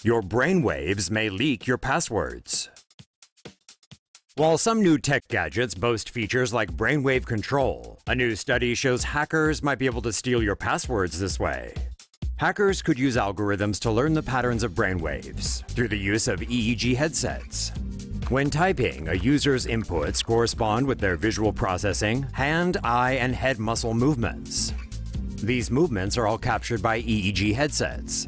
Your brainwaves may leak your passwords. While some new tech gadgets boast features like brainwave control, a new study shows hackers might be able to steal your passwords this way. Hackers could use algorithms to learn the patterns of brainwaves through the use of EEG headsets. When typing, a user's inputs correspond with their visual processing, hand, eye, and head muscle movements. These movements are all captured by EEG headsets.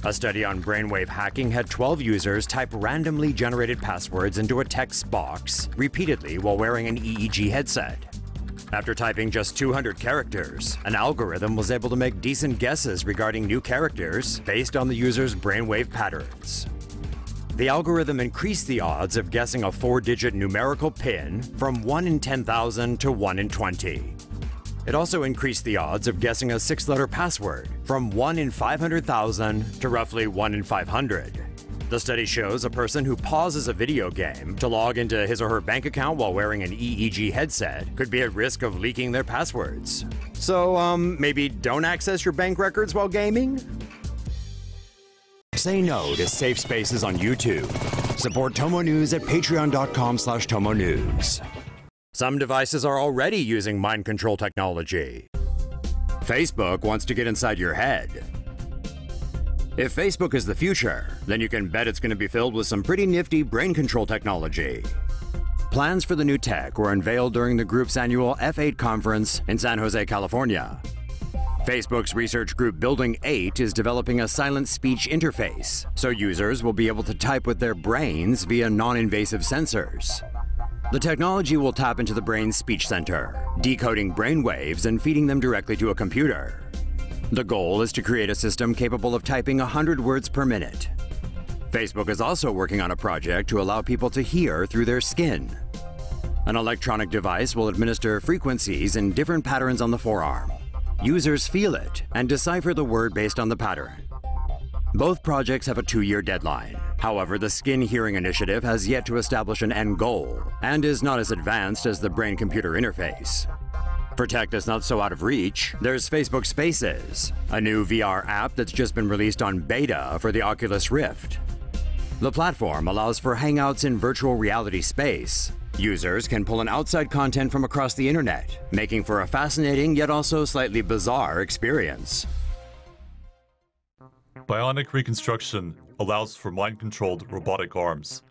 A study on brainwave hacking had 12 users type randomly generated passwords into a text box repeatedly while wearing an EEG headset. After typing just 200 characters, an algorithm was able to make decent guesses regarding new characters based on the user's brainwave patterns. The algorithm increased the odds of guessing a 4-digit numerical PIN from 1 in 10,000 to 1 in 20. It also increased the odds of guessing a 6-letter password from 1 in 500,000 to roughly 1 in 500. The study shows a person who pauses a video game to log into his or her bank account while wearing an EEG headset could be at risk of leaking their passwords. So, maybe don't access your bank records while gaming? Say no to safe spaces on YouTube. Support TomoNews at patreon.com/TomoNews. Some devices are already using mind control technology. Facebook wants to get inside your head. If Facebook is the future, then you can bet it's going to be filled with some pretty nifty brain control technology. Plans for the new tech were unveiled during the group's annual F8 conference in San Jose, California. Facebook's research group Building 8 is developing a silent speech interface, so users will be able to type with their brains via non-invasive sensors. The technology will tap into the brain's speech center, decoding brain waves and feeding them directly to a computer. The goal is to create a system capable of typing 100 words per minute. Facebook is also working on a project to allow people to hear through their skin. An electronic device will administer frequencies in different patterns on the forearm. Users feel it and decipher the word based on the pattern. Both projects have a 2-year deadline. However, the Skin Hearing Initiative has yet to establish an end goal and is not as advanced as the brain-computer interface. For tech that's not so out of reach, there's Facebook Spaces, a new VR app that's just been released on beta for the Oculus Rift. The platform allows for hangouts in virtual reality space. Users can pull in outside content from across the internet, making for a fascinating yet also slightly bizarre experience. Bionic reconstruction allows for mind-controlled robotic arms.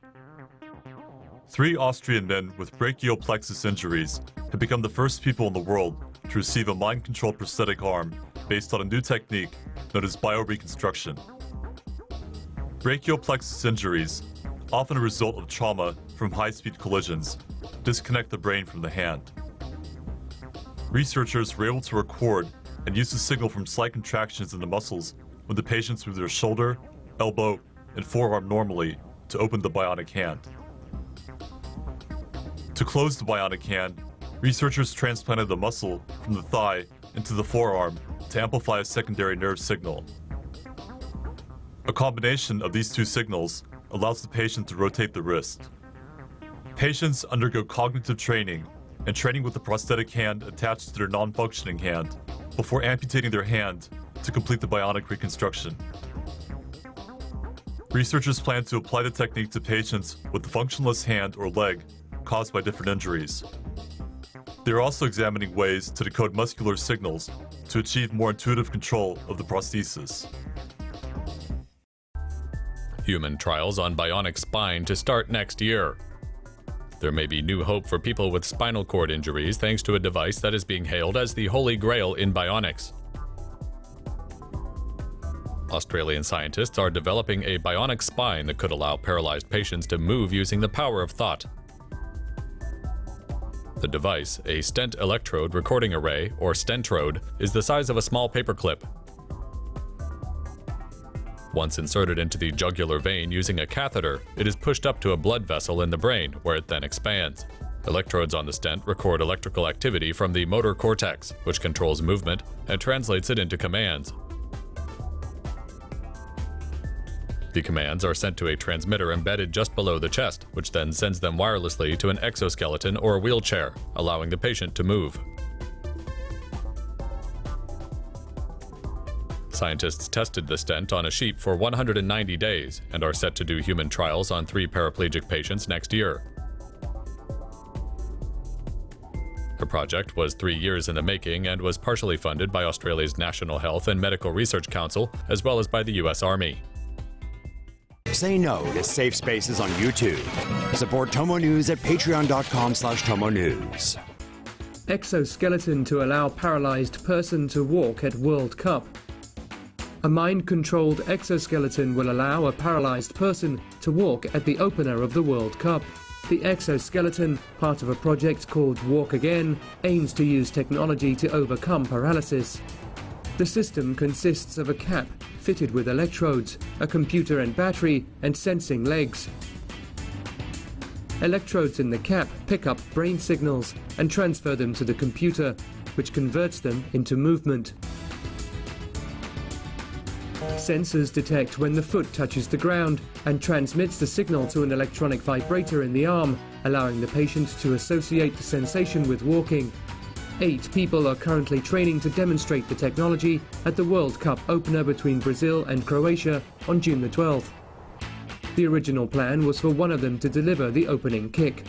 3 Austrian men with brachial plexus injuries have become the first people in the world to receive a mind-controlled prosthetic arm based on a new technique known as bioreconstruction. Brachial plexus injuries, often a result of trauma from high-speed collisions, disconnect the brain from the hand. Researchers were able to record and use the signal from slight contractions in the muscles when the patients move their shoulder, elbow, and forearm normally to open the bionic hand. To close the bionic hand, researchers transplanted the muscle from the thigh into the forearm to amplify a secondary nerve signal. A combination of these 2 signals allows the patient to rotate the wrist. Patients undergo cognitive training and training with the prosthetic hand attached to their non-functioning hand before amputating their hand to complete the bionic reconstruction. Researchers plan to apply the technique to patients with a functionless hand or leg caused by different injuries. They are also examining ways to decode muscular signals to achieve more intuitive control of the prosthesis. Human trials on bionic spine to start next year. There may be new hope for people with spinal cord injuries thanks to a device that is being hailed as the holy grail in bionics. Australian scientists are developing a bionic spine that could allow paralyzed patients to move using the power of thought. The device, a stent electrode recording array, or stentrode, is the size of a small paperclip. Once inserted into the jugular vein using a catheter, it is pushed up to a blood vessel in the brain, where it then expands. Electrodes on the stent record electrical activity from the motor cortex, which controls movement and translates it into commands. The commands are sent to a transmitter embedded just below the chest, which then sends them wirelessly to an exoskeleton or a wheelchair, allowing the patient to move. Scientists tested the stent on a sheep for 190 days and are set to do human trials on 3 paraplegic patients next year. The project was 3 years in the making and was partially funded by Australia's National Health and Medical Research Council, as well as by the US Army. Say no to safe spaces on YouTube. Support TomoNews at patreon.com/TomoNews. Exoskeleton to allow paralyzed person to walk at World Cup. A mind-controlled exoskeleton will allow a paralyzed person to walk at the opener of the World Cup. The exoskeleton, part of a project called Walk Again, aims to use technology to overcome paralysis. The system consists of a cap fitted with electrodes, a computer and battery, and sensing legs. Electrodes in the cap pick up brain signals and transfer them to the computer, which converts them into movement. Sensors detect when the foot touches the ground and transmits the signal to an electronic vibrator in the arm, allowing the patient to associate the sensation with walking. 8 people are currently training to demonstrate the technology at the World Cup opener between Brazil and Croatia on June the 12th. The original plan was for one of them to deliver the opening kick.